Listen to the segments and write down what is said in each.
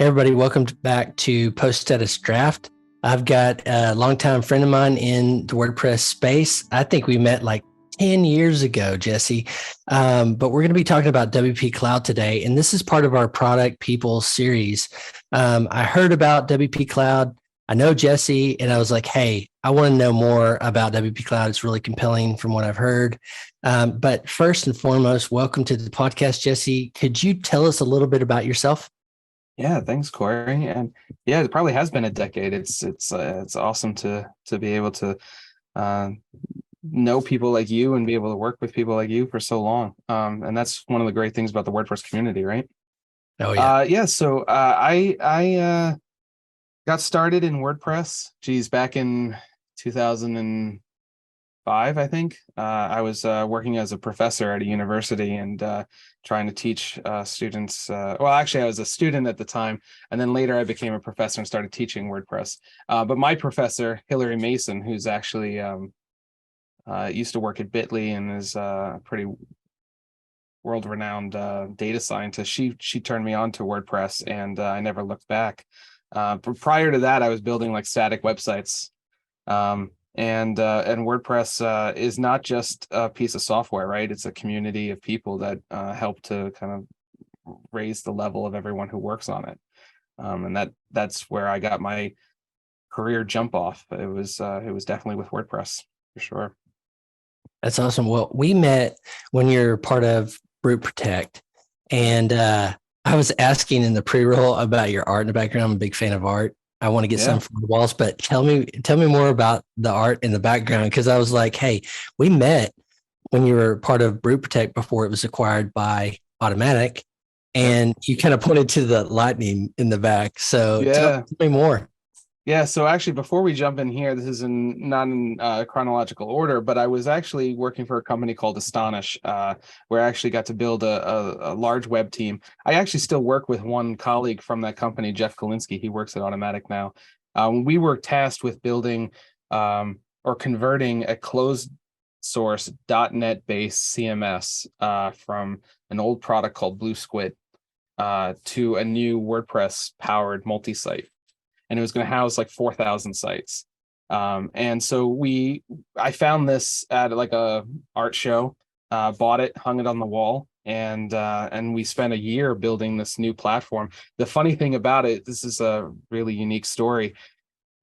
Hey everybody, welcome back to Post Status Draft. I've got a longtime friend of mine in the WordPress space. I think we met like 10 years ago, Jesse. But we're going to be talking about WP.cloud today. And this is part of our Product People series. I heard about WP.cloud. I know Jesse, and I was like, hey, I want to know more about WP.cloud. It's really compelling from what I've heard. But first and foremost, welcome to the podcast, Jesse. Could you tell us a little bit about yourself? Yeah, thanks, Cory. And yeah, it probably has been a decade. It's awesome to be able to uh, know people like you and be able to work with people like you for so long. And that's one of the great things about the WordPress community, right? Oh, yeah. Yeah. So I got started in WordPress. Geez, back in 2005, I think. I was working as a professor at a university and trying to teach students. Well, actually, I was a student at the time, and then later I became a professor and started teaching WordPress. But my professor, Hillary Mason, who's actually used to work at Bitly and is a pretty world-renowned data scientist, she turned me on to WordPress, and I never looked back. But prior to that, I was building like static websites. And WordPress is not just a piece of software, right? It's a community of people that help to kind of raise the level of everyone who works on it. And that's where I got my career jump off. It was definitely with WordPress for sure. That's awesome. Well, we met when you're part of Brute Protect, and I was asking in the pre-roll about your art in the background. I'm a big fan of art. I want to get some from the walls, but tell me more about the art in the background, because I was like, hey, we met when you were part of Brute Protect before it was acquired by Automatic, and you kind of pointed to the lightning in the back. So tell me more. Yeah, so actually, before we jump in here, this is not in chronological order, but I was actually working for a company called Astonish, where I actually got to build a large web team. I actually still work with one colleague from that company, Jeff Kalinsky. He works at Automatic now. We were tasked with building or converting a closed source .NET based CMS from an old product called Blue Squid to a new WordPress powered multi-site. And it was going to house like 4,000 sites. And so I found this at like a art show, bought it, hung it on the wall, and we spent a year building this new platform. The funny thing about it, this is a really unique story.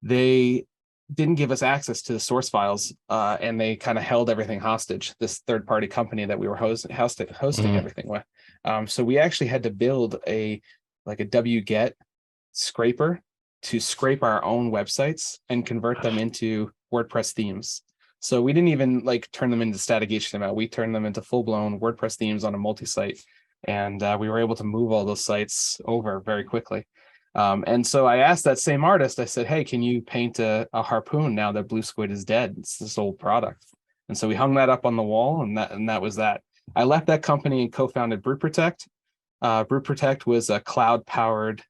They didn't give us access to the source files, and they kind of held everything hostage. This third-party company that we were hosting everything with. So we actually had to build a wget scraper to scrape our own websites and convert them into WordPress themes. So we didn't even like turn them into static HTML. We turned them into full-blown WordPress themes on a multi-site, and we were able to move all those sites over very quickly. And so I asked that same artist, I said, hey, can you paint a harpoon now that Blue Squid is dead? It's this old product. And so we hung that up on the wall, and that was that. I left that company and co-founded Brute Protect. Brute Protect was a cloud-powered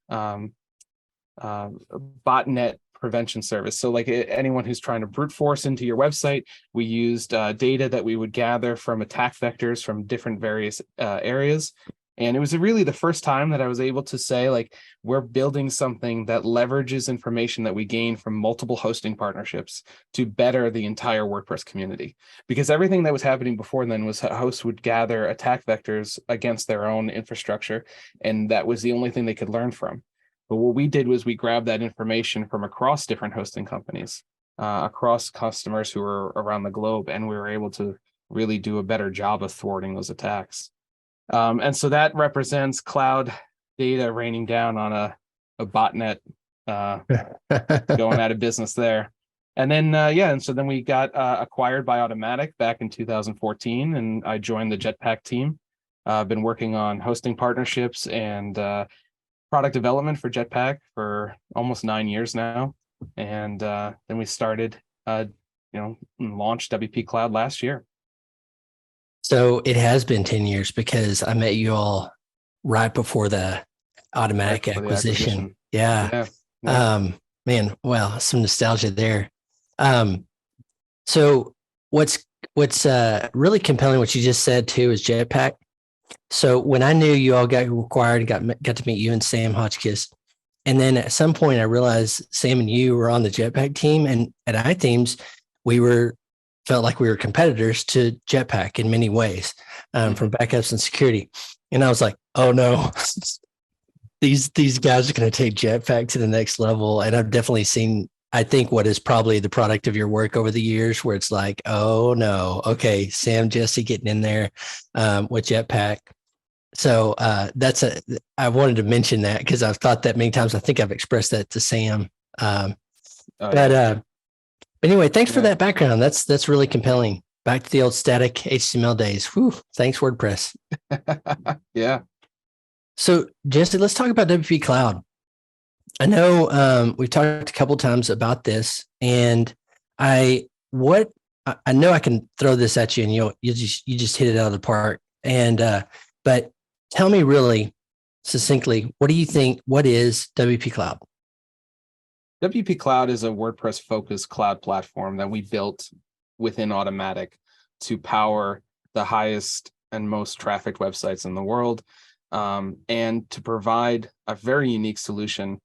botnet prevention service. So like anyone who's trying to brute force into your website, we used data that we would gather from attack vectors from different various areas. And it was really the first time that I was able to say, like, we're building something that leverages information that we gain from multiple hosting partnerships to better the entire WordPress community. Because everything that was happening before then was hosts would gather attack vectors against their own infrastructure, and that was the only thing they could learn from. But what we did was we grabbed that information from across different hosting companies, across customers who were around the globe, and we were able to really do a better job of thwarting those attacks. And so that represents cloud data raining down on a botnet going out of business there. And then, and so then we got acquired by Automatic back in 2014, and I joined the Jetpack team. I've been working on hosting partnerships and product development for Jetpack for almost 9 years now. And then we started, launched WP.cloud last year. So it has been 10 years because I met you all right before the Automatic acquisition. Yeah. Man, wow, some nostalgia there. So what's really compelling, what you just said too, is Jetpack. So when I knew you all got acquired and got to meet you and Sam Hotchkiss, And then at some point, I realized Sam and you were on the Jetpack team, and at iThemes, we felt like we were competitors to Jetpack in many ways, from backups and security. And I was like, oh no, these guys are going to take Jetpack to the next level. And I've definitely seen, I think, what is probably the product of your work over the years, where it's like, oh no, okay, Sam, Jesse getting in there with Jetpack. So I wanted to mention that because I've thought that many times. I think I've expressed that to Sam. But anyway, thanks for that background. That's really compelling. Back to the old static HTML days. Whew, thanks, WordPress. Yeah. So Jesse, let's talk about WP.cloud. I know we've talked a couple times about this, and I know I can throw this at you, and you just hit it out of the park. And but tell me really succinctly, what do you think? What is WP.cloud? WP.cloud is a WordPress-focused cloud platform that we built within Automatic to power the highest and most trafficked websites in the world, and to provide a very unique solution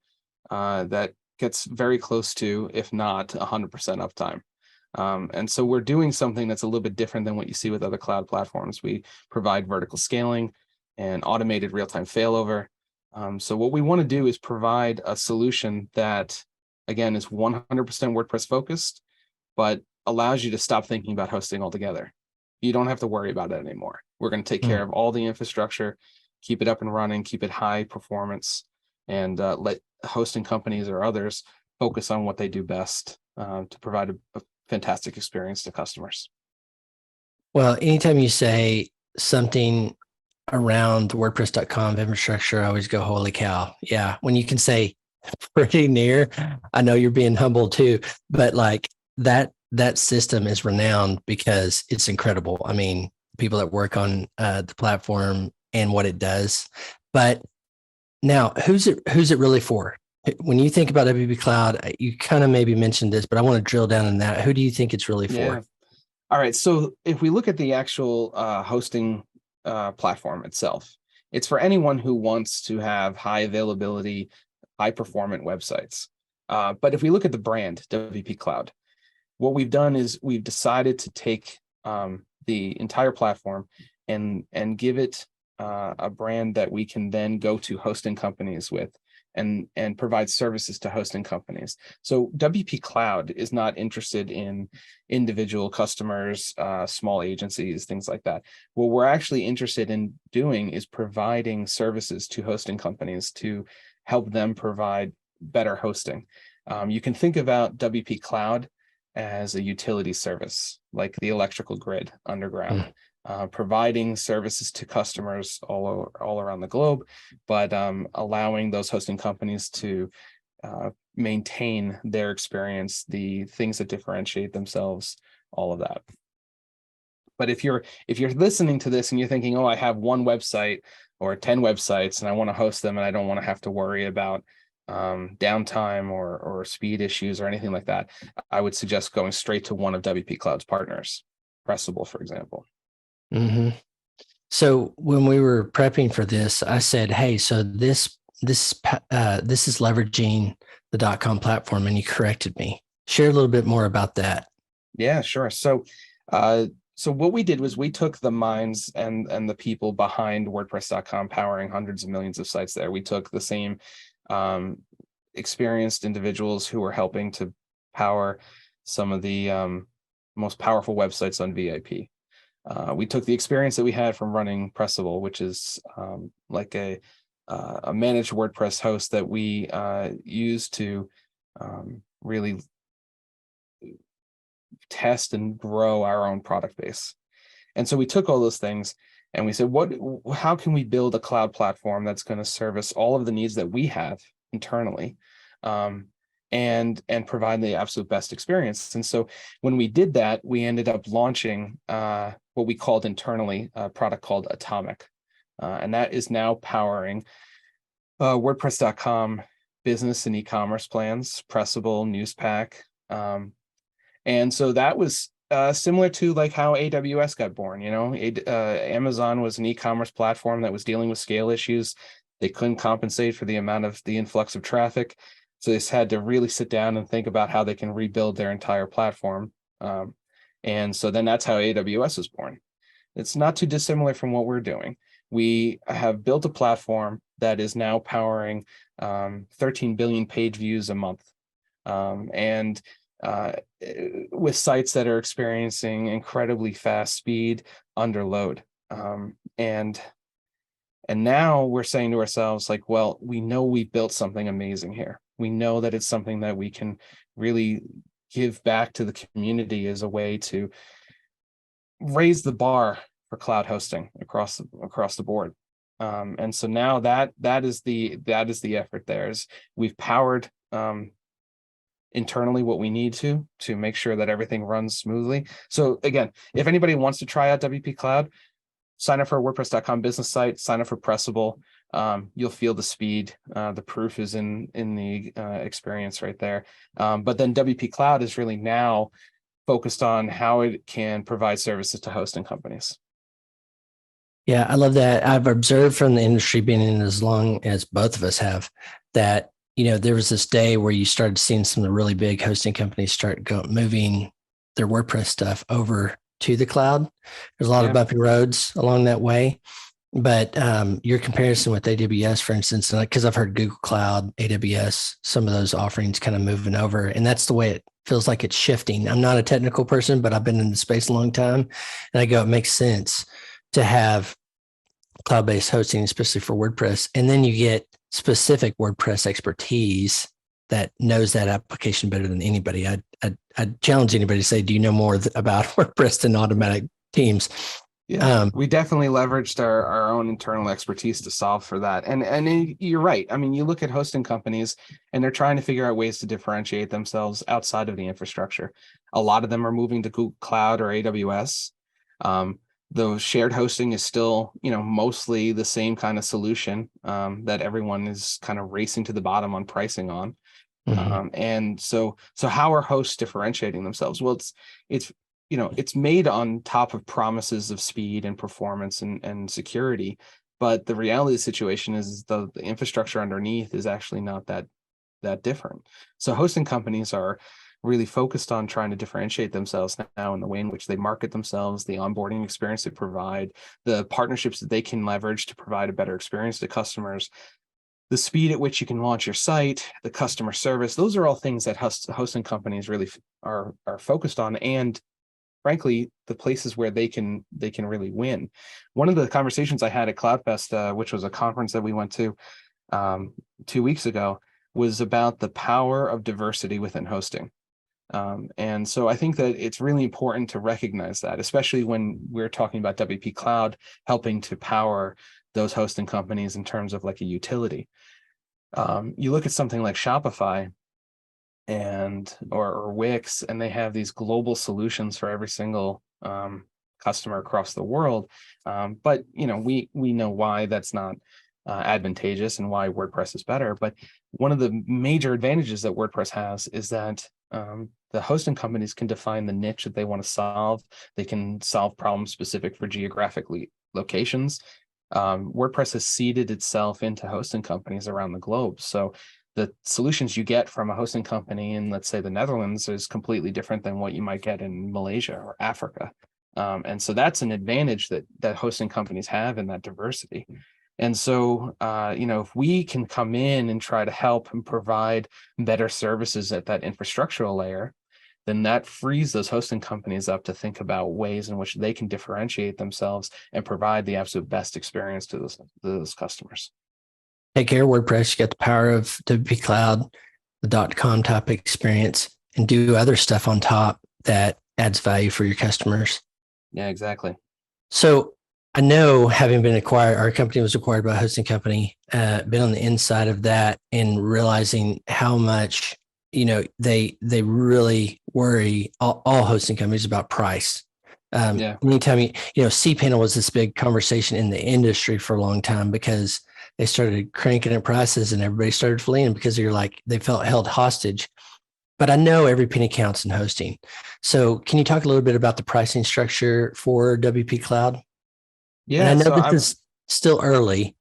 that gets very close to, if not 100% uptime. And so we're doing something that's a little bit different than what you see with other cloud platforms. We provide vertical scaling and automated real-time failover. So what we want to do is provide a solution that, again, is 100% WordPress focused, but allows you to stop thinking about hosting altogether. You don't have to worry about it anymore. We're going to take care of all the infrastructure, keep it up and running, keep it high performance, and let hosting companies or others focus on what they do best to provide a fantastic experience to customers. Well, anytime you say something around WordPress.com infrastructure, I always go, holy cow. Yeah. When you can say pretty near, I know you're being humble too, but like that system is renowned because it's incredible. I mean, people that work on the platform and what it does. But now, who's it really for? When you think about WP.cloud, you kind of maybe mentioned this, but I want to drill down on that. Who do you think it's really for? Yeah. All right. So if we look at the actual hosting platform itself, it's for anyone who wants to have high availability, high performant websites. But if we look at the brand WP.cloud, what we've done is we've decided to take the entire platform and give it a brand that we can then go to hosting companies with and provide services to hosting companies. So WP.cloud is not interested in individual customers, small agencies, things like that. What we're actually interested in doing is providing services to hosting companies to help them provide better hosting. You can think about WP.cloud as a utility service, like the electrical grid underground. Providing services to customers all around the globe, but allowing those hosting companies to maintain their experience, the things that differentiate themselves, all of that. But if you're listening to this and you're thinking, oh, I have one website or 10 websites and I want to host them and I don't want to have to worry about downtime or speed issues or anything like that, I would suggest going straight to one of WP.cloud's partners, Pressable, for example. Mm-hmm. So when we were prepping for this, I said, "Hey, so this is leveraging the .com platform," and you corrected me. Share a little bit more about that. Yeah, sure. So what we did was we took the minds and the people behind WordPress.com, powering hundreds of millions of sites there. We took the same experienced individuals who were helping to power some of the most powerful websites on VIP. We took the experience that we had from running Pressable, which is like a managed WordPress host that we use to really test and grow our own product base. And so we took all those things and we said, how can we build a cloud platform that's going to service all of the needs that we have internally, and provide the absolute best experience? And so when we did that, we ended up launching what we called internally a product called Atomic. And that is now powering WordPress.com business and e-commerce plans, Pressable, Newspack. And so that was similar to like how AWS got born. Amazon was an e-commerce platform that was dealing with scale issues. They couldn't compensate for the amount of the influx of traffic. So they just had to really sit down and think about how they can rebuild their entire platform. And so then that's how AWS was born. It's not too dissimilar from what we're doing. We have built a platform that is now powering 13 billion page views a month. And with sites that are experiencing incredibly fast speed under load. And now we're saying to ourselves, like, well, we know we built something amazing here. We know that it's something that we can really give back to the community as a way to raise the bar for cloud hosting across the board. And so now that is the effort there. Is we've powered internally what we need to make sure that everything runs smoothly. So again, if anybody wants to try out WP.cloud, sign up for a WordPress.com business site, sign up for Pressable. You'll feel the speed. The proof is in the experience right there. But then WP.cloud is really now focused on how it can provide services to hosting companies. Yeah, I love that. I've observed from the industry, being in as long as both of us have, that there was this day where you started seeing some of the really big hosting companies start moving their WordPress stuff over to the cloud. There's a lot of bumpy roads along that way. But your comparison with AWS, for instance, because I've heard Google Cloud, AWS, some of those offerings kind of moving over, and that's the way it feels like it's shifting. I'm not a technical person, but I've been in the space a long time, and I go, it makes sense to have cloud-based hosting, especially for WordPress. And then you get specific WordPress expertise that knows that application better than anybody. I'd challenge anybody to say, do you know more about WordPress than Automatic Teams? Yeah, we definitely leveraged our own internal expertise to solve for that. And you're right. I mean, you look at hosting companies and they're trying to figure out ways to differentiate themselves outside of the infrastructure. A lot of them are moving to Google Cloud or AWS. The shared hosting is still, mostly the same kind of solution that everyone is kind of racing to the bottom on pricing on. Mm-hmm. And so how are hosts differentiating themselves? Well, it's made on top of promises of speed and performance and security, but the reality of the situation is the infrastructure underneath is actually not that different. So hosting companies are really focused on trying to differentiate themselves now in the way in which they market themselves, the onboarding experience they provide, the partnerships that they can leverage to provide a better experience to customers, the speed at which you can launch your site, the customer service. Those are all things that hosting companies really are focused on, and frankly, the places where they can really win. One of the conversations I had at CloudFest, which was a conference that we went to 2 weeks ago, was about the power of diversity within hosting. And so I think that it's really important to recognize that, especially when we're talking about WP Cloud helping to power those hosting companies in terms of like a utility. You look at something like Shopify or Wix, and they have these global solutions for every single customer across the world. But we know why that's not advantageous and why WordPress is better. But one of the major advantages that WordPress has is that the hosting companies can define the niche that they want to solve. They can solve problems specific for geographic locations. WordPress has seeded itself into hosting companies around the globe. So the solutions you get from a hosting company in, let's say, the Netherlands is completely different than what you might get in Malaysia or Africa. And so that's an advantage that hosting companies have in that diversity. And so, if we can come in and try to help and provide better services at that infrastructural layer, then that frees those hosting companies up to think about ways in which they can differentiate themselves and provide the absolute best experience to those customers. Take care of WordPress. You got the power of WP Cloud, the .com type experience, and do other stuff on top that adds value for your customers. Yeah, exactly. So I know, having been acquired, our company was acquired by a hosting company, been on the inside of that and realizing how much, they really worry, all hosting companies, about price. Anytime cPanel was this big conversation in the industry for a long time because they started cranking up prices and everybody started fleeing because they felt held hostage. But I know every penny counts in hosting. So can you talk a little bit about the pricing structure for WP Cloud? Yeah, and I know this is still early,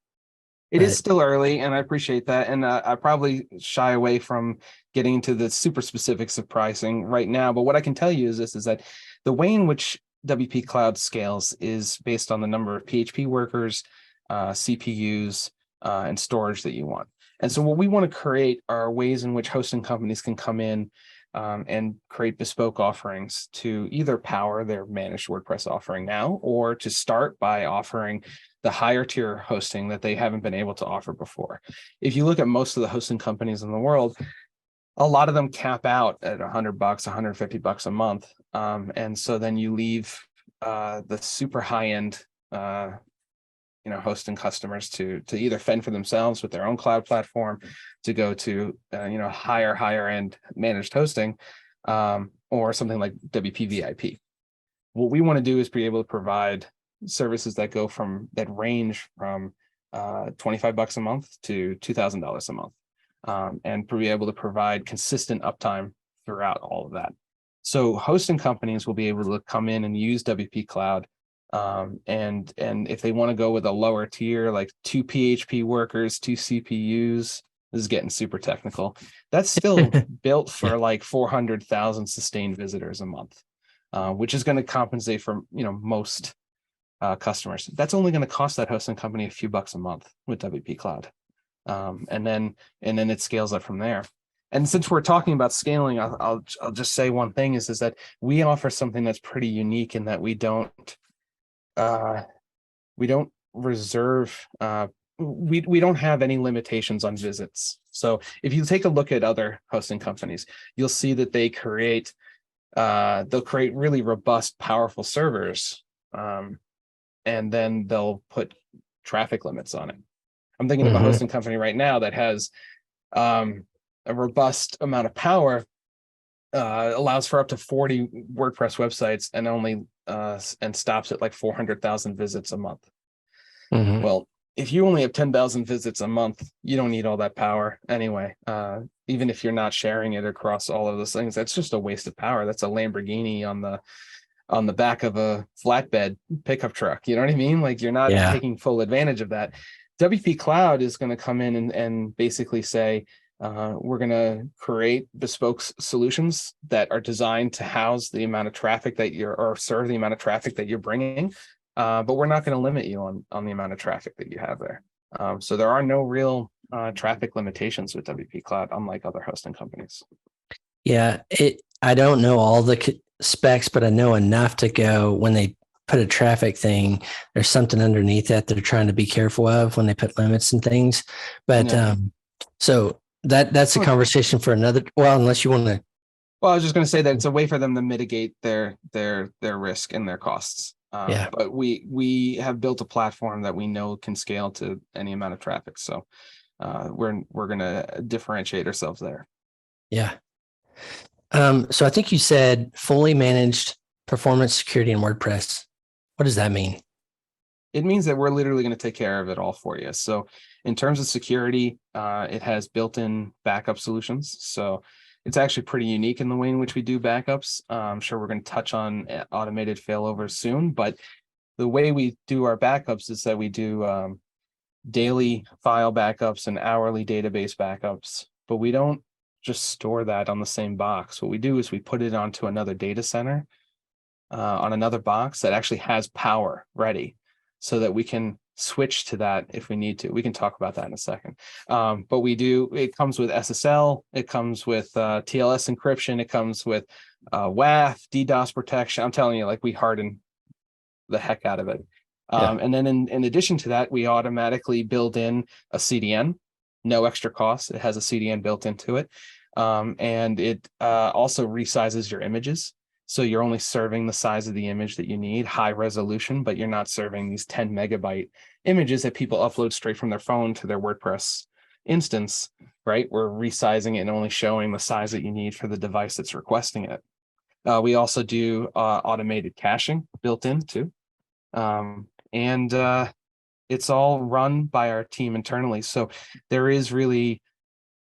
It is still early, and I appreciate that. And I probably shy away from getting into the super specifics of pricing right now. But what I can tell you is this: is that the way in which WP Cloud scales is based on the number of PHP workers, CPUs, and storage that you want. And so what we want to create are ways in which hosting companies can come in and create bespoke offerings to either power their managed WordPress offering now, or to start by offering the higher tier hosting that they haven't been able to offer before. If you look at most of the hosting companies in the world, a lot of them cap out at $100, $150 a month. And so then you leave the super high end hosting customers to either fend for themselves with their own cloud platform, to go to higher end managed hosting, or something like WP VIP. What we want to do is be able to provide services that range from $25 a month to $2,000 a month, and be able to provide consistent uptime throughout all of that. So hosting companies will be able to come in and use WP Cloud. And if they want to go with a lower tier, like 2 PHP workers, 2 CPUs, this is getting super technical, that's still built for like 400,000 sustained visitors a month, which is going to compensate for most customers. That's only going to cost that hosting company a few bucks a month with WP Cloud, and then it scales up from there. And since we're talking about scaling, I'll just say one thing is that we offer something that's pretty unique in that we don't reserve, we don't have any limitations on visits. So if you take a look at other hosting companies, you'll see that they'll create really robust, powerful servers, and then they'll put traffic limits on it. I'm thinking of a hosting company right now that has a robust amount of power, allows for up to 40 WordPress websites, and only and stops at like 400,000 visits a month. Well, if you only have 10,000 visits a month, you don't need all that power anyway. Even if you're not sharing it across all of those things, that's just a waste of power. That's a Lamborghini on the back of a flatbed pickup truck. You know what I mean? Like, you're not taking full advantage of that. WP Cloud is going to come in and basically say, we're going to create bespoke solutions that are designed to house the amount of traffic or serve the amount of traffic that you're bringing. But we're not going to limit you on the amount of traffic that you have there. So there are no real traffic limitations with WP Cloud, unlike other hosting companies. Yeah, I don't know all the specs, but I know enough to go when they put a traffic thing, there's something underneath that they're trying to be careful of when they put limits and things. But so that's a conversation for another. Well, unless you want to. Well, I was just going to say that it's a way for them to mitigate their risk and their costs. But we have built a platform that we know can scale to any amount of traffic. So we're going to differentiate ourselves there. Yeah. So I think you said fully managed performance, security, and WordPress. What does that mean? It means that we're literally going to take care of it all for you. So in terms of security, it has built-in backup solutions. So it's actually pretty unique in the way in which we do backups. I'm sure we're going to touch on automated failovers soon, but the way we do our backups is that we do daily file backups and hourly database backups, but we don't just store that on the same box. What we do is we put it onto another data center on another box that actually has power ready, so that we can switch to that if we need to. We can talk about that in a second. But it comes with SSL, it comes with TLS encryption, it comes with WAF, DDoS protection. I'm telling you, like, we harden the heck out of it. And then in addition to that, we automatically build in a CDN, no extra cost. It has a CDN built into it. And it also resizes your images. So you're only serving the size of the image that you need, high resolution, but you're not serving these 10 megabyte images that people upload straight from their phone to their WordPress instance, right? We're resizing it and only showing the size that you need for the device that's requesting it. We also do automated caching built in too. And it's all run by our team internally. So there is really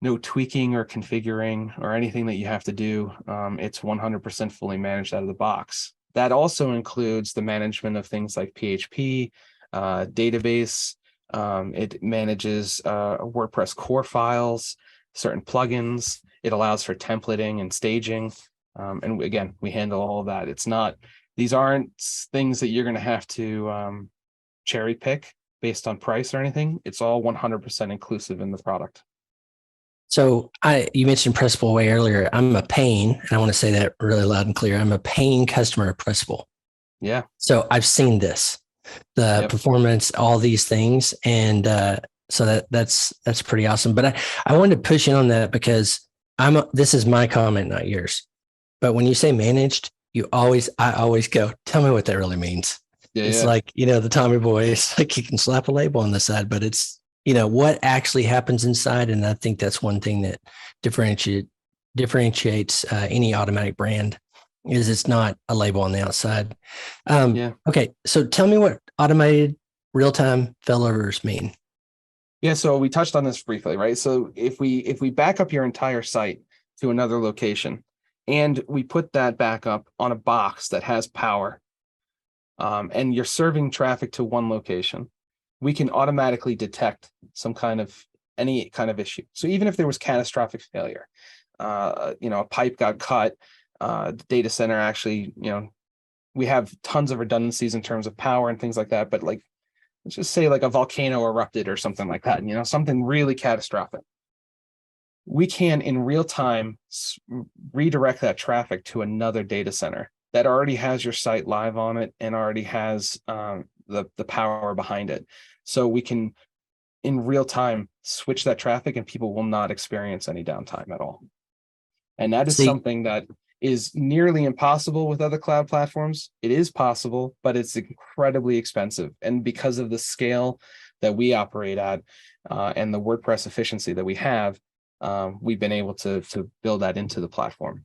no tweaking or configuring or anything that you have to do. It's 100% fully managed out of the box. That also includes the management of things like PHP, database, It manages WordPress core files, certain plugins. It allows for templating and staging. And again, we handle all of that. These aren't things that you're going to have to cherry pick based on price or anything. It's all 100% inclusive in the product. So you mentioned Pressable way earlier. I'm a paying, and I want to say that really loud and clear. I'm a paying customer of Pressable. Yeah. So I've seen this, the performance, all these things. And so that's pretty awesome. But I wanted to push in on that because this is my comment, not yours. But when you say managed, I always go, tell me what that really means. It's like, the Tommy Boy, it's like you can slap a label on the side, but it's, what actually happens inside. And I think that's one thing that differentiates any automatic brand is it's not a label on the outside. Okay. So tell me what automated real-time failovers mean. Yeah. So we touched on this briefly, right? So if we back up your entire site to another location and we put that backup on a box that has power, and you're serving traffic to one location, we can automatically detect any kind of issue. So even if there was catastrophic failure, a pipe got cut, the data center actually, we have tons of redundancies in terms of power and things like that. But let's just say like a volcano erupted or something like that, something really catastrophic. We can in real time redirect that traffic to another data center that already has your site live on it and already has the power behind it. So we can in real time switch that traffic and people will not experience any downtime at all. And that is something that is nearly impossible with other cloud platforms. It is possible, but it's incredibly expensive. And because of the scale that we operate at and the WordPress efficiency that we have, we've been able to build that into the platform.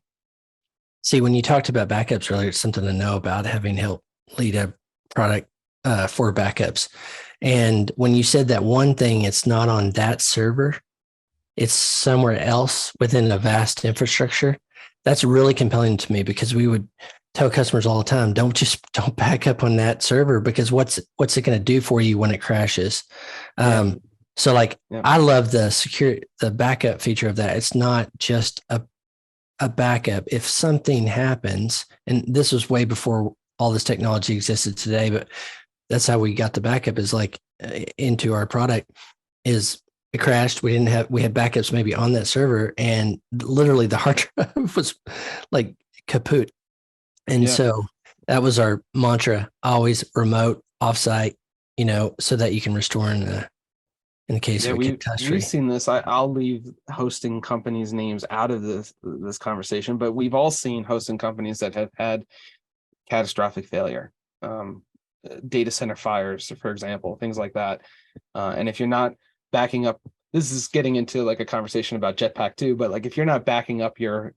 See, when you talked about backups earlier, it's something to know about, having helped lead a product for backups. And when you said that one thing, it's not on that server, it's somewhere else within a vast infrastructure. That's really compelling to me because we would tell customers all the time, don't back up on that server because what's it going to do for you when it crashes? I love the backup feature of that. It's not just a backup. If something happens, and this was way before all this technology existed today, but that's how we got the backup is into our product is it crashed. We had backups maybe on that server and literally the hard drive was like kaput. And so that was our mantra, always remote, offsite, so that you can restore in the case of a catastrophe. We've seen this. I'll leave hosting companies' names out of this conversation, but we've all seen hosting companies that have had catastrophic failure, data center fires, for example, things like that. And if you're not backing up, this is getting into like a conversation about Jetpack too, but like if you're not backing up your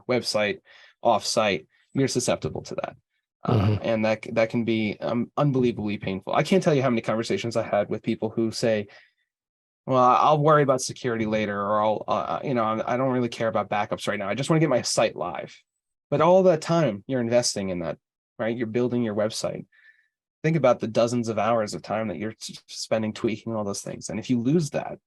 website off-site, you're susceptible to that. And that can be unbelievably painful. I can't tell you how many conversations I had with people who say, well, I'll worry about security later, or I don't really care about backups right now. I just want to get my site live. But all that time you're investing in that, right? You're building your website. Think about the dozens of hours of time that you're spending tweaking all those things. And if you lose that,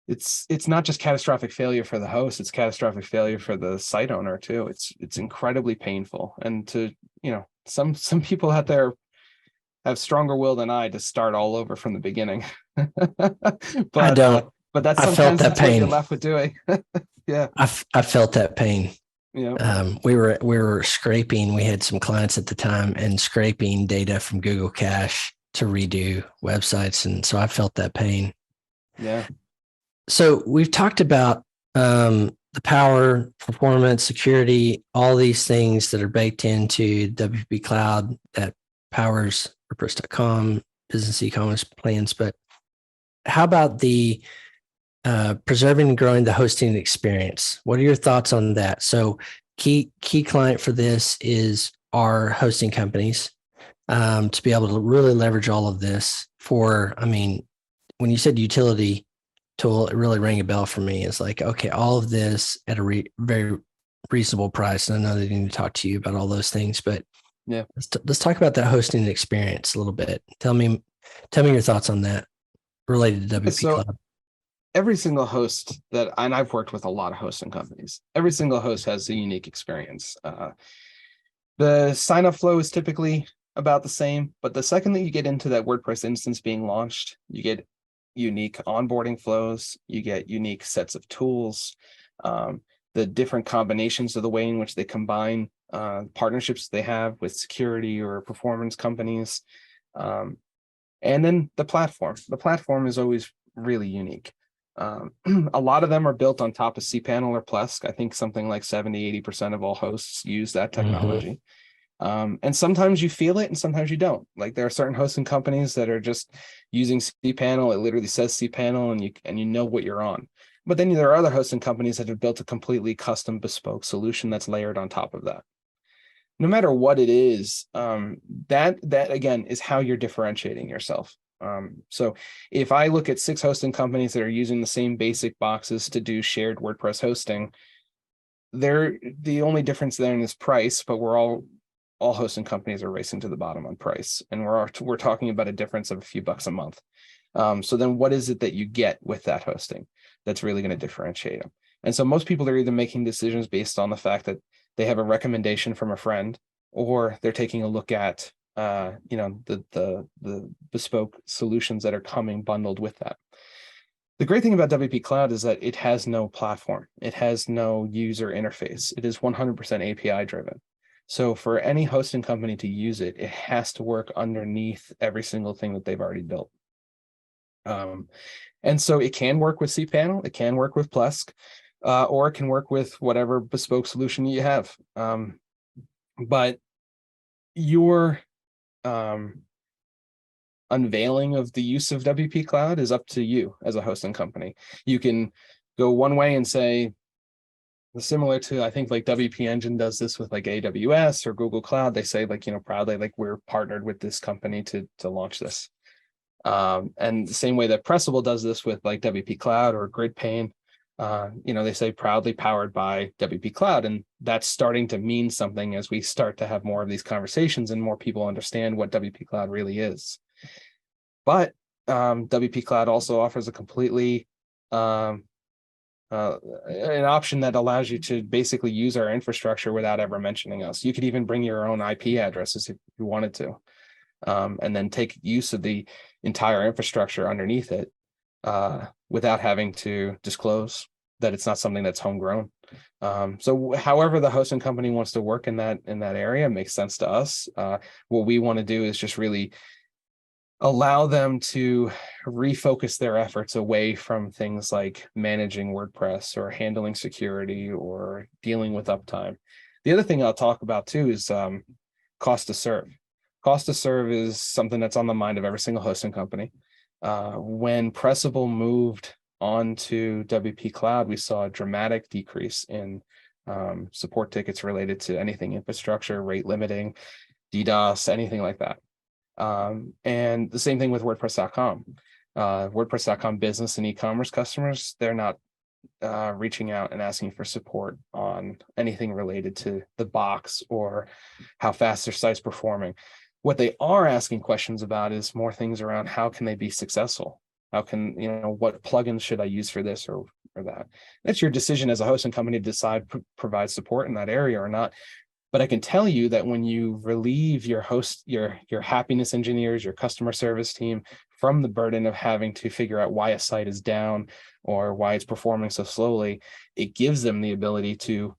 it's not just catastrophic failure for the host, it's catastrophic failure for the site owner too. It's incredibly painful. And to, some people out there have stronger will than I to start all over from the beginning. But I don't. But that's sometimes that's what you're left with doing. Yeah. I felt that pain. Yeah. We were scraping. We had some clients at the time and scraping data from Google Cache to redo websites, and so I felt that pain. Yeah. So we've talked about the power, performance, security, all these things that are baked into WP.cloud that powers WordPress.com, business e-commerce plans. But how about the preserving and growing the hosting experience? What are your thoughts on that? So key client for this is our hosting companies to be able to really leverage all of this when you said utility tool, it really rang a bell for me. It's like, okay, all of this at a very reasonable price. And I know they need to talk to you about all those things, but let's talk about that hosting experience a little bit. Tell me Tell me your thoughts on that related to WP So Cloud. every single host and I've worked with a lot of hosting companies, every single host has a unique experience. The sign up flow is typically about the same, but the second that you get into that WordPress instance being launched, you get unique onboarding flows, you get unique sets of tools, the different combinations of the way in which they combine partnerships they have with security or performance companies. And then the platform. The platform is always really unique. A lot of them are built on top of cPanel or Plesk. I think something like 70-80% of all hosts use that technology. And sometimes you feel it and sometimes you don't. Like there are certain hosting companies that are just using cPanel. It literally says cPanel and you know what you're on. But then there are other hosting companies that have built a completely custom bespoke solution that's layered on top of that. No matter what it is, that again is how you're differentiating yourself. So if I look at 6 hosting companies that are using the same basic boxes to do shared WordPress hosting, the only difference then is price, but we're all hosting companies are racing to the bottom on price, and we're talking about a difference of a few bucks a month. So then what is it that you get with that hosting that's really going to differentiate them? And so most people are either making decisions based on the fact that they have a recommendation from a friend, or they're taking a look at the bespoke solutions that are coming bundled with that. The great thing about WP Cloud is that it has no platform. It has no user interface. It is 100% API driven. So for any hosting company to use it, it has to work underneath every single thing that they've already built. And so it can work with cPanel, it can work with Plesk, or it can work with whatever bespoke solution you have. But your unveiling of the use of WP Cloud is up to you as a hosting company. You can go one way and say, similar to, I think like WP Engine does this with like AWS or Google Cloud. They say like, proudly, like we're partnered with this company to launch this. And the same way that Pressable does this with like WP Cloud or GridPane, they say proudly powered by WP Cloud. And that's starting to mean something as we start to have more of these conversations and more people understand what WP Cloud really is. But WP Cloud also offers a completely an option that allows you to basically use our infrastructure without ever mentioning us. You could even bring your own IP addresses if you wanted to, and then take use of the entire infrastructure underneath it without having to disclose that it's not something that's homegrown. So however the hosting company wants to work in that area makes sense to us. What we want to do is just really allow them to refocus their efforts away from things like managing WordPress or handling security or dealing with uptime. The other thing I'll talk about too is cost to serve. Cost to serve is something that's on the mind of every single hosting company. When Pressable moved onto WP Cloud, we saw a dramatic decrease in support tickets related to anything infrastructure, rate limiting, DDoS, anything like that. And the same thing with WordPress.com. WordPress.com business and e-commerce customers, they're not reaching out and asking for support on anything related to the box or how fast their site's performing. What they are asking questions about is more things around how can they be successful? How can, what plugins should I use for this or that? That's your decision as a hosting company to decide provide support in that area or not. But I can tell you that when you relieve your happiness engineers, your customer service team from the burden of having to figure out why a site is down or why it's performing so slowly, it gives them the ability to,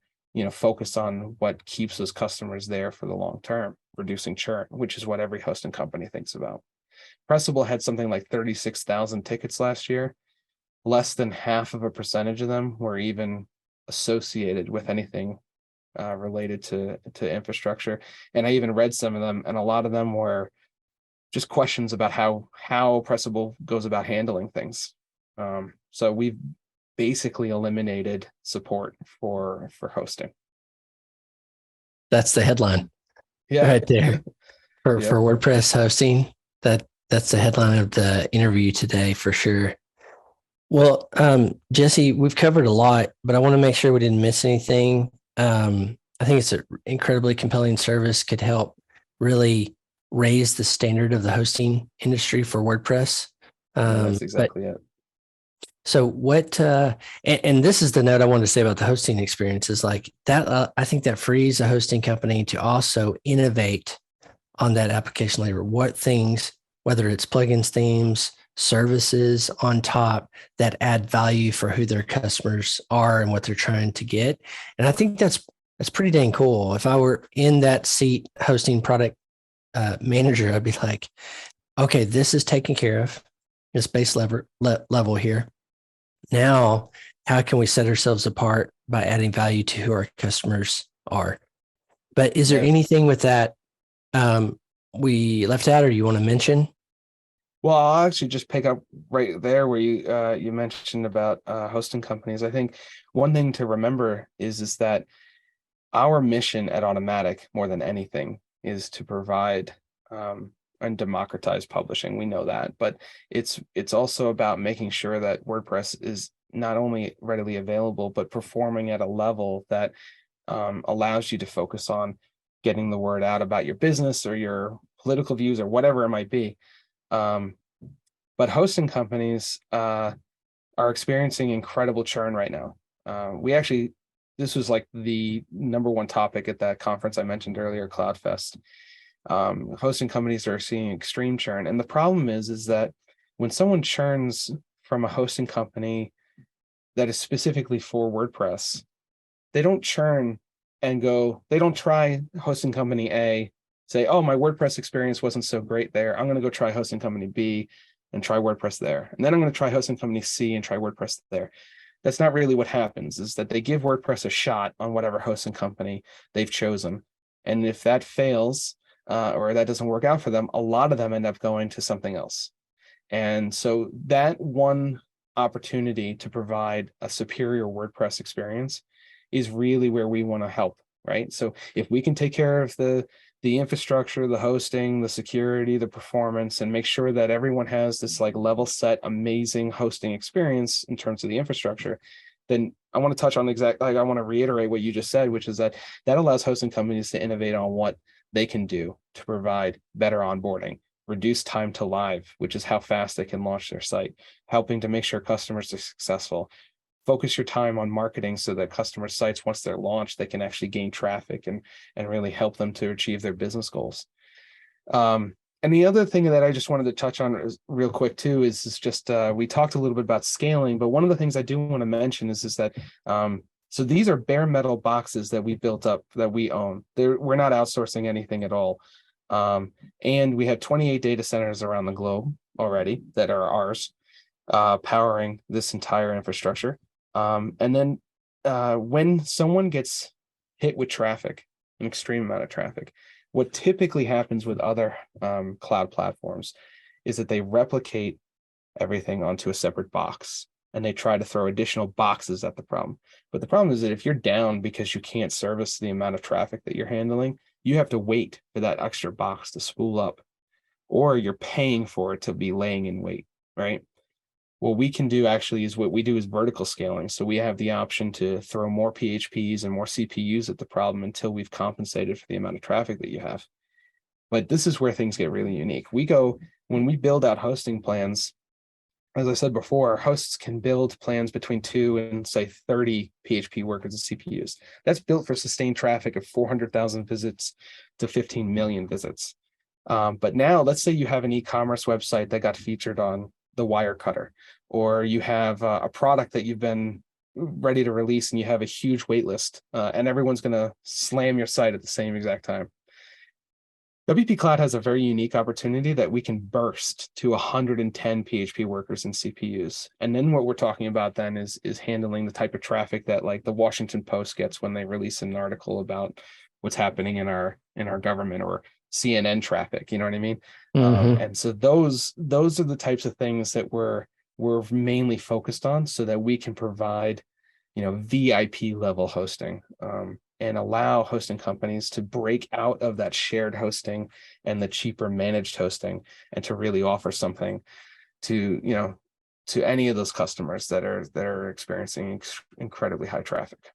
focus on what keeps those customers there for the long term, reducing churn, which is what every hosting company thinks about. Pressable had something like 36,000 tickets last year. Less than half of a percentage of them were even associated with anything related to infrastructure. And I even read some of them, and a lot of them were just questions about how Pressable goes about handling things. So we've basically eliminated support for hosting. That's the headline, right there for WordPress hosting. That's the headline of the interview today for sure. Well, Jesse, we've covered a lot, but I want to make sure we didn't miss anything. I think it's an incredibly compelling service, could help really raise the standard of the hosting industry for WordPress. That's But exactly it. so what, and this is the note I wanted to say about the hosting experience is like that. I think that frees a hosting company to also innovate on that application layer. What things, whether it's plugins, themes, services on top that add value for who their customers are and what they're trying to get. And I think that's pretty dang cool. If I were in that seat hosting product manager, I'd be like, okay, this is taken care of. This base level here. Now, how can we set ourselves apart by adding value to who our customers are? But is there anything with that we left out or you want to mention? Well, I'll actually just pick up right there where you mentioned about hosting companies. I think one thing to remember is that our mission at Automatic, more than anything, is to provide and democratize publishing. We know that, but it's also about making sure that WordPress is not only readily available, but performing at a level that allows you to focus on getting the word out about your business or your political views or whatever it might be. But hosting companies are experiencing incredible churn right now. This was like the number one topic at that conference I mentioned earlier, CloudFest. Hosting companies are seeing extreme churn. And the problem is that when someone churns from a hosting company that is specifically for WordPress, they don't churn and they don't try hosting company A, say, oh, my WordPress experience wasn't so great there. I'm going to go try hosting company B and try WordPress there. And then I'm going to try hosting company C and try WordPress there. That's not really what happens, is that they give WordPress a shot on whatever hosting company they've chosen. And if that fails or that doesn't work out for them, a lot of them end up going to something else. And so that one opportunity to provide a superior WordPress experience is really where we want to help, right? So if we can take care of the infrastructure, the hosting, the security, the performance, and make sure that everyone has this like level set, amazing hosting experience in terms of the infrastructure, then I want to touch on I want to reiterate what you just said, which is that allows hosting companies to innovate on what they can do to provide better onboarding, reduce time to live, which is how fast they can launch their site, helping to make sure customers are successful. Focus your time on marketing so that customer sites, once they're launched, they can actually gain traffic and really help them to achieve their business goals. And the other thing that I just wanted to touch on real quick too is just we talked a little bit about scaling, but one of the things I do want to mention is that so these are bare metal boxes that we built up that we own. We're not outsourcing anything at all. And we have 28 data centers around the globe already that are ours, powering this entire infrastructure. And then when someone gets hit with traffic, an extreme amount of traffic, what typically happens with other cloud platforms is that they replicate everything onto a separate box and they try to throw additional boxes at the problem. But the problem is that if you're down because you can't service the amount of traffic that you're handling, you have to wait for that extra box to spool up, or you're paying for it to be laying in wait, right? What we can do actually is what we do is vertical scaling. So we have the option to throw more PHPs and more CPUs at the problem until we've compensated for the amount of traffic that you have. But this is where things get really unique. When we build out hosting plans, as I said before, hosts can build plans between 2 and say 30 PHP workers and CPUs. That's built for sustained traffic of 400,000 visits to 15 million visits. But now let's say you have an e-commerce website that got featured on the Wirecutter, or you have a product that you've been ready to release and you have a huge wait list and everyone's going to slam your site at the same exact time. WP.cloud has a very unique opportunity that we can burst to 110 PHP workers and CPUs. And then what we're talking about then is handling the type of traffic that like the Washington Post gets when they release an article about what's happening in our government, or CNN traffic, you know what I mean? Mm-hmm. And so those are the types of things that we're mainly focused on, so that we can provide, VIP level hosting, and allow hosting companies to break out of that shared hosting and the cheaper managed hosting, and to really offer something to any of those customers that are experiencing incredibly high traffic.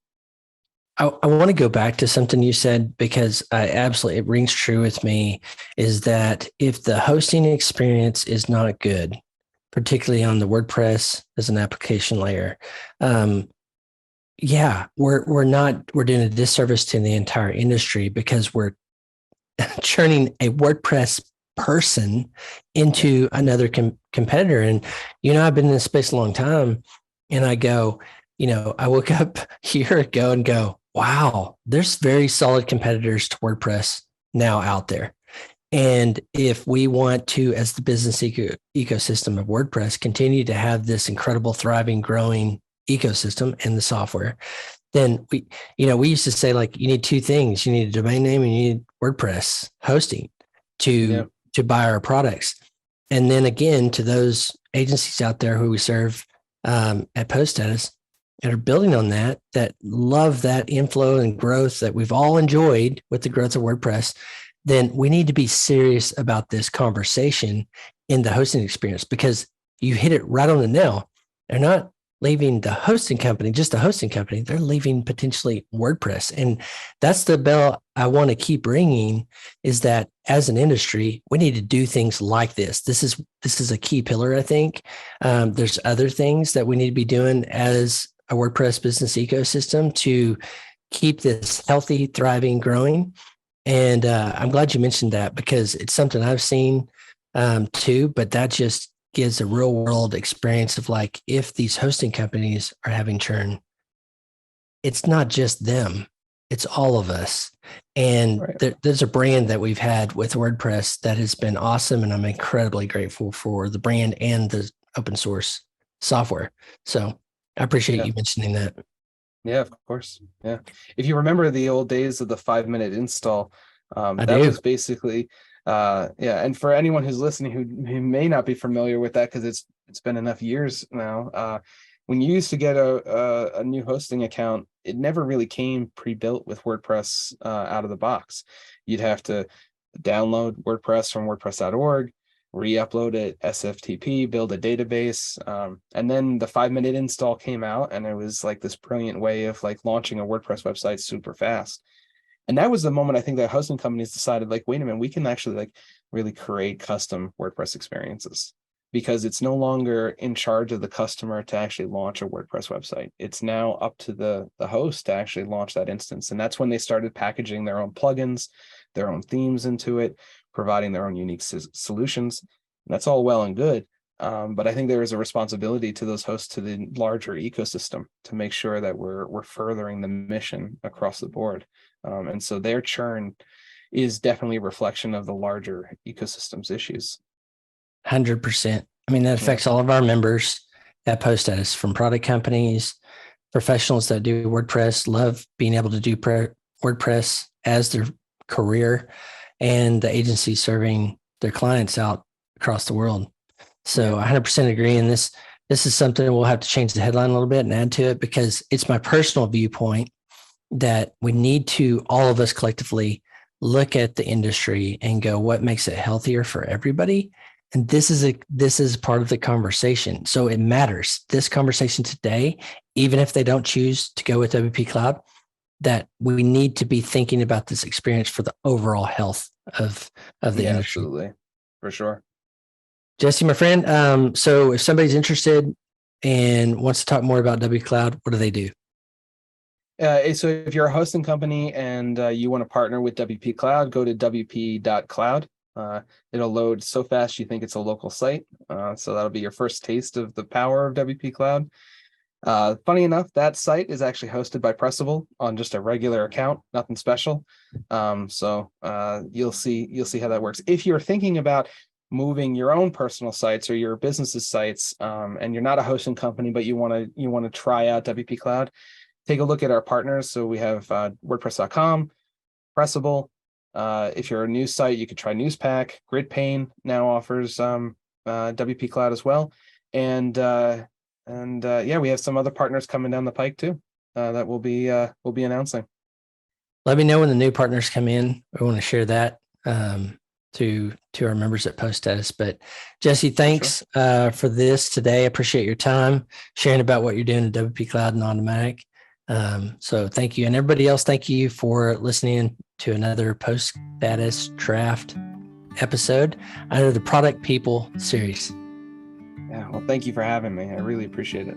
I want to go back to something you said because it rings true with me, is that if the hosting experience is not good, particularly on the WordPress as an application layer, um, yeah, we're doing a disservice to the entire industry because we're churning a WordPress person into another competitor. And, I've been in this space a long time, and I go, I woke up a year ago and go, wow, there's very solid competitors to WordPress now out there. And if we want to, as the business ecosystem of WordPress, continue to have this incredible, thriving, growing ecosystem and the software, then we used to say, like, you need two things: you need a domain name and you need WordPress hosting to buy our products. And then again, to those agencies out there who we serve at Post Status that are building on that love that inflow and growth that we've all enjoyed with the growth of WordPress, then we need to be serious about this conversation in the hosting experience, because you hit it right on the nail. They're not leaving the hosting company, just the hosting company. They're leaving potentially WordPress. And that's the bell I want to keep ringing, is that as an industry, we need to do things like this. This is a key pillar, I think. There's other things that we need to be doing as a WordPress business ecosystem to keep this healthy, thriving, growing. And I'm glad you mentioned that, because it's something I've seen too, but that just gives a real world experience of, like, if these hosting companies are having churn, it's not just them, it's all of us. And there's a brand that we've had with WordPress that has been awesome. And I'm incredibly grateful for the brand and the open source software. So I appreciate you mentioning that. Yeah, of course. Yeah. If you remember the old days of the 5-minute install, that was basically, and for anyone who's listening who may not be familiar with that, because it's been enough years now, when you used to get a new hosting account, it never really came pre-built with WordPress out of the box. You'd have to download WordPress from WordPress.org, re-upload it, SFTP, build a database, and then the 5-minute install came out, and it was like this brilliant way of like launching a WordPress website super fast. And that was the moment I think that hosting companies decided, like, wait a minute, we can actually like really create custom WordPress experiences, because it's no longer in charge of the customer to actually launch a WordPress website. It's now up to the host to actually launch that instance. And that's when they started packaging their own plugins, their own themes into it, providing their own unique solutions. And that's all well and good. But I think there is a responsibility to those hosts, to the larger ecosystem, to make sure that we're furthering the mission across the board. And so their churn is definitely a reflection of the larger ecosystem's issues. 100%. I mean, that affects all of our members at Post Status, from product companies, professionals that do WordPress, love being able to do WordPress as their career, and the agencies serving their clients out across the world. So 100% agree. And this is something we'll have to change the headline a little bit and add to it, because it's my personal viewpoint that we need to, all of us collectively, look at the industry and go, what makes it healthier for everybody? And this is part of the conversation. So it matters. This conversation today, even if they don't choose to go with WP.cloud, that we need to be thinking about this experience for the overall health of the industry. Absolutely. For sure. Jesse, my friend. So if somebody's interested and wants to talk more about WP.cloud, what do they do? So if you're a hosting company and you want to partner with WP.cloud, go to WP.cloud. It'll load so fast you think it's a local site. So that'll be your first taste of the power of WP.cloud. Funny enough, that site is actually hosted by Pressable on just a regular account, nothing special. So you'll see how that works. If you're thinking about moving your own personal sites or your business's sites, and you're not a hosting company, but you want to try out WP.cloud, take a look at our partners. So we have WordPress.com, Pressable. If you're a news site, you could try Newspack. GridPane now offers WP.cloud as well. And we have some other partners coming down the pike too that we'll be announcing. Let me know when the new partners come in. We want to share that to our members at Post Status. But Jesse, thanks for this today. I appreciate your time sharing about what you're doing at WP.cloud and Automatic. So thank you. And everybody else, thank you for listening to another post status draft episode under the Product People series. Yeah, well, thank you for having me. I really appreciate it.